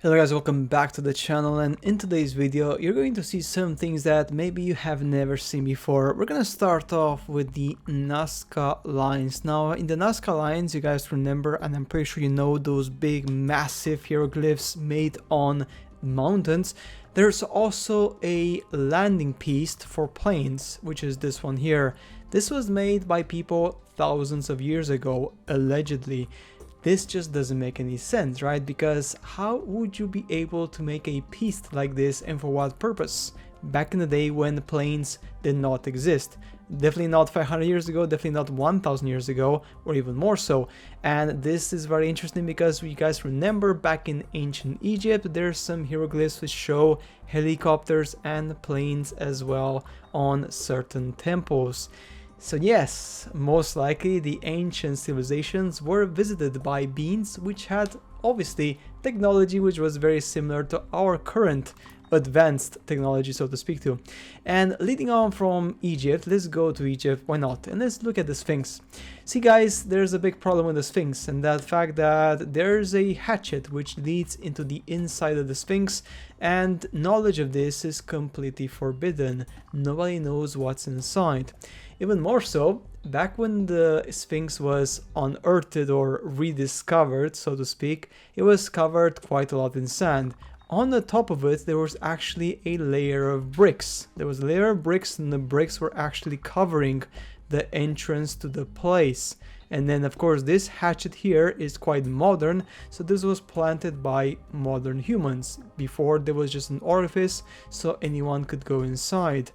Hello guys, welcome back to the channel, and in today's video you're going to see some things that maybe you have never seen before. We're gonna start off with the Nazca lines. Now in the Nazca lines, you guys remember, and I'm pretty sure you know, those big massive hieroglyphs made on mountains. There's also a landing piece for planes, which is this one here. This was made by people thousands of years ago, allegedly. This just doesn't make any sense, right? Because how would you be able to make a piece like this, and for what purpose? Back in the day when planes did not exist. Definitely not 500 years ago, definitely not 1000 years ago, or even more so. And this is very interesting because you guys remember back in ancient Egypt, there's some hieroglyphs which show helicopters and planes as well on certain temples. So yes, most likely the ancient civilizations were visited by beings which had obviously technology which was very similar to our current advanced technology, so to speak, too. And leading on from Egypt, let's go to Egypt, why not? And let's look at the Sphinx. See guys, there's a big problem with the Sphinx, and that fact that there's a hatchet which leads into the inside of the Sphinx, and knowledge of this is completely forbidden. Nobody knows what's inside. Even more so, back when the Sphinx was unearthed or rediscovered, so to speak, it was covered quite a lot in sand. On the top of it, there was actually a layer of bricks. There was a layer of bricks, and the bricks were actually covering the entrance to the place. And then, of course, this hatchet here is quite modern, so this was planted by modern humans. Before, there was just an orifice, so anyone could go inside.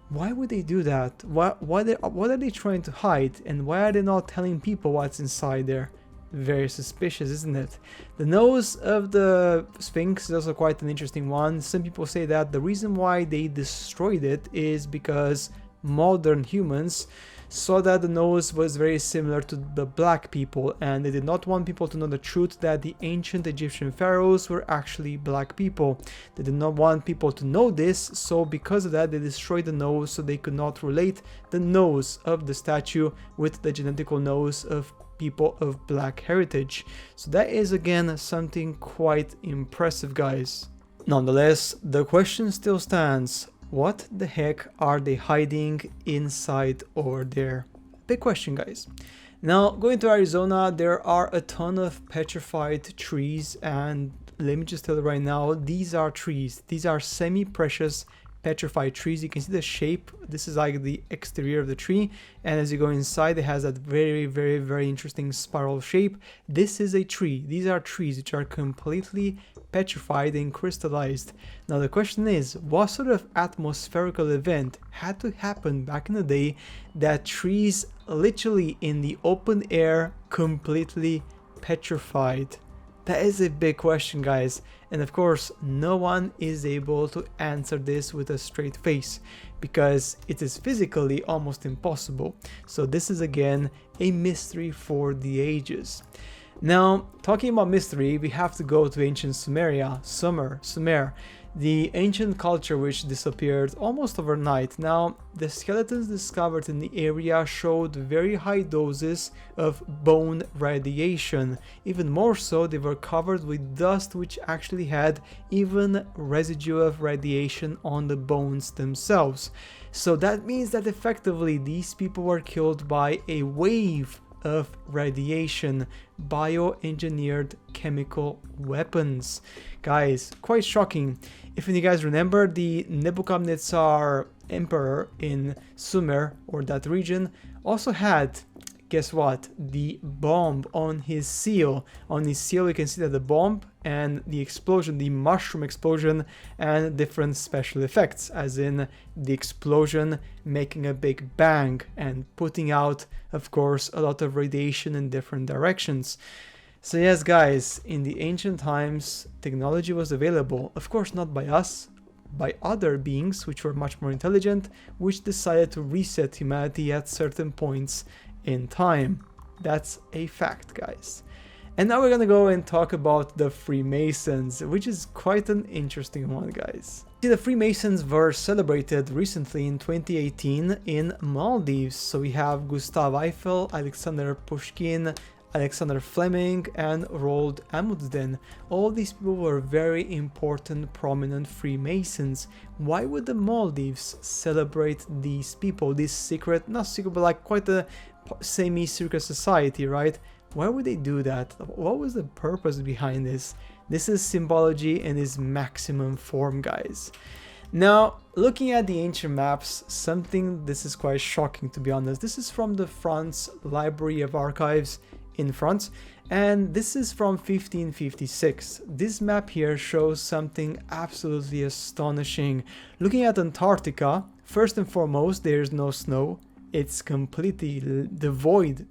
Why would they do that? What are they trying to hide? And why are they not telling people what's inside there? Very suspicious, isn't it? The nose of the Sphinx is also quite an interesting one. Some people say that the reason why they destroyed it is because modern humans saw that the nose was very similar to the black people, and they did not want people to know the truth that the ancient Egyptian pharaohs were actually black people. They did not want people to know this, so because of that they destroyed the nose, so they could not relate the nose of the statue with the genetical nose of people of black heritage. So that is again something quite impressive, guys. Nonetheless, the question still stands. What the heck are they hiding inside over there? Big question, guys. Now, going to Arizona, there are a ton of petrified trees, and let me just tell you right now, these are trees. These are semi-precious petrified trees. You can see the shape. This is like the exterior of the tree, and as you go inside, it has that very interesting spiral shape. This is a tree. These are trees which are completely petrified and crystallized. Now the question is, what sort of atmospherical event had to happen back in the day that trees literally in the open air completely petrified? That is a big question, guys, and of course no one is able to answer this with a straight face because it is physically almost impossible. So this is again a mystery for the ages. Now, talking about mystery, we have to go to ancient Sumeria, Sumer, the ancient culture which disappeared almost overnight. Now, the skeletons discovered in the area showed very high doses of bone radiation. Even more so, they were covered with dust which actually had even residue of radiation on the bones themselves. So that means that effectively these people were killed by a wave of radiation, bioengineered chemical weapons. Guys, quite shocking. If you guys remember, the Nebuchadnezzar emperor in Sumer, or that region, also had, guess what, the bomb on his seal. On his seal you can see that the bomb and the explosion, the mushroom explosion, and different special effects, as in the explosion making a big bang and putting out, of course, a lot of radiation in different directions. So yes, guys, in the ancient times technology was available, of course not by us, by other beings which were much more intelligent, which decided to reset humanity at certain points in time. That's a fact, guys. And now we're gonna go and talk about the Freemasons, which is quite an interesting one, guys. See, the Freemasons were celebrated recently in 2018 in Maldives. So we have Gustav Eiffel, Alexander Pushkin, Alexander Fleming, and Roald Amundsen. All these people were very important, prominent Freemasons. Why would the Maldives celebrate these people, this secret, not secret, but like quite a semi-secret society, right? Why would they do that? What was the purpose behind this? This is symbology in its maximum form, guys. Now, looking at the ancient maps, this is quite shocking, to be honest. This is from the France Library of Archives in France, and this is from 1556. This map here shows something absolutely astonishing. Looking at Antarctica, first and foremost, there's no snow. It's completely devoid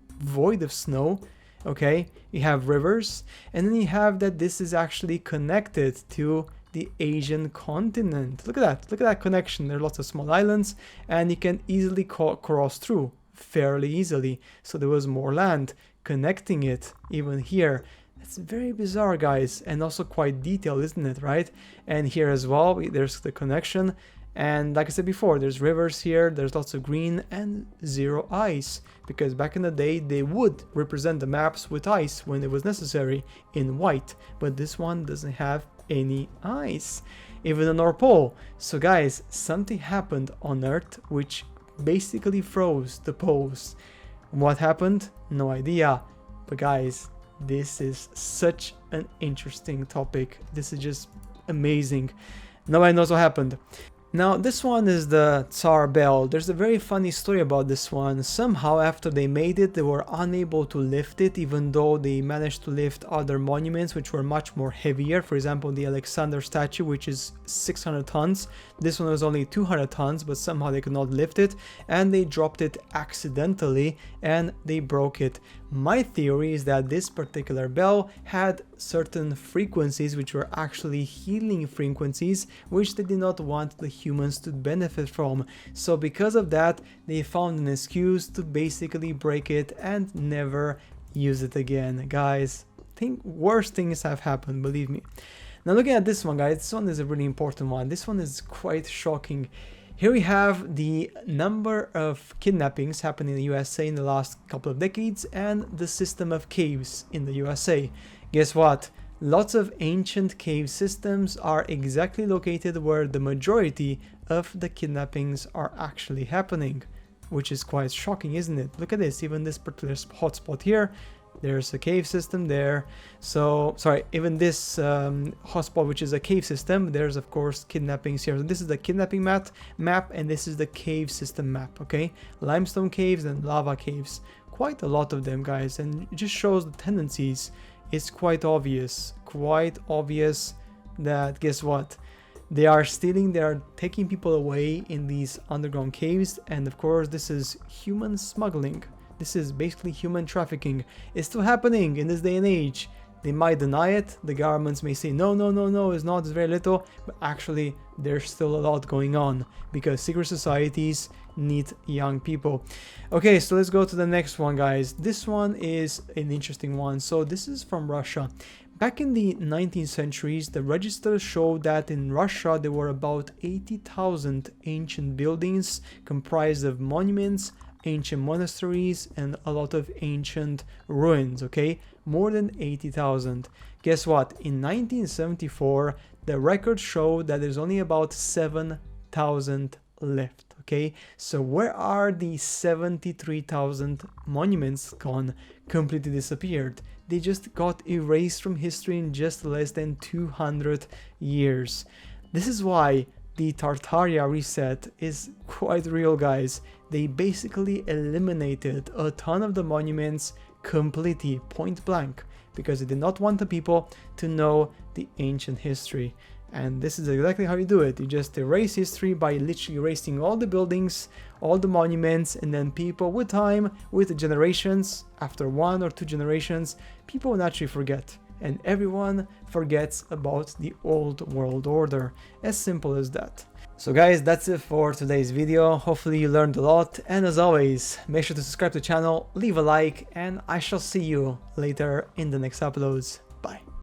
of snow. Okay, you have rivers, and then you have that this is actually connected to the Asian continent. Look at that connection. There are lots of small islands, and you can easily cross through fairly easily. So there was more land connecting it even here. It's very bizarre, guys, and also quite detailed, isn't it, right? And here as well, there's the connection. And like I said before, there's rivers here, there's lots of green and zero ice, because back in the day they would represent the maps with ice when it was necessary in white, but this one doesn't have any ice, even the North Pole. So guys, something happened on Earth which basically froze the poles. What happened? No idea. But guys, this is such an interesting topic. This is just amazing. Nobody knows what happened. Now, this one is the Tsar Bell. There's a very funny story about this one. Somehow, after they made it, they were unable to lift it, even though they managed to lift other monuments, which were much more heavier. For example, the Alexander statue, which is 600 tons. This one was only 200 tons, but somehow they could not lift it, and they dropped it accidentally, and they broke it. My theory is that this particular bell had certain frequencies which were actually healing frequencies, which they did not want the humans to benefit from. So because of that, they found an excuse to basically break it and never use it again. Guys, worse things have happened, believe me. Now looking at this one, guys, this one is a really important one. This one is quite shocking. Here we have the number of kidnappings happening in the USA in the last couple of decades and the system of caves in the USA. Guess what? Lots of ancient cave systems are exactly located where the majority of the kidnappings are actually happening, which is quite shocking, isn't it? Look at this, even this particular hotspot here. There's a cave system there. So, sorry, even this hotspot, which is a cave system, there's of course kidnappings here. So this is the kidnapping map, and this is the cave system map, okay? Limestone caves and lava caves. Quite a lot of them, guys, and it just shows the tendencies. It's quite obvious that, guess what? They are stealing, they are taking people away in these underground caves, and of course this is human smuggling. This is basically human trafficking. It's still happening in this day and age. They might deny it. The governments may say, no, it's not, it's very little. But actually, there's still a lot going on because secret societies need young people. Okay, so let's go to the next one, guys. This one is an interesting one. So this is from Russia. Back in the 19th centuries, the registers showed that in Russia, there were about 80,000 ancient buildings comprised of monuments, ancient monasteries, and a lot of ancient ruins, okay? More than 80,000. Guess what? In 1974, the records showed that there's only about 7,000 left, okay? So where are the 73,000 monuments gone? Completely disappeared. They just got erased from history in just less than 200 years. This is why the Tartaria reset is quite real, guys. They basically eliminated a ton of the monuments completely, point blank, because they did not want the people to know the ancient history. And this is exactly how you do it. You just erase history by literally erasing all the buildings, all the monuments, and then people with time, with the generations, after 1 or 2 generations, people will naturally forget. And everyone forgets about the old world order. As simple as that. So guys, that's it for today's video. Hopefully you learned a lot, and as always, make sure to subscribe to the channel, leave a like, and I shall see you later in the next uploads.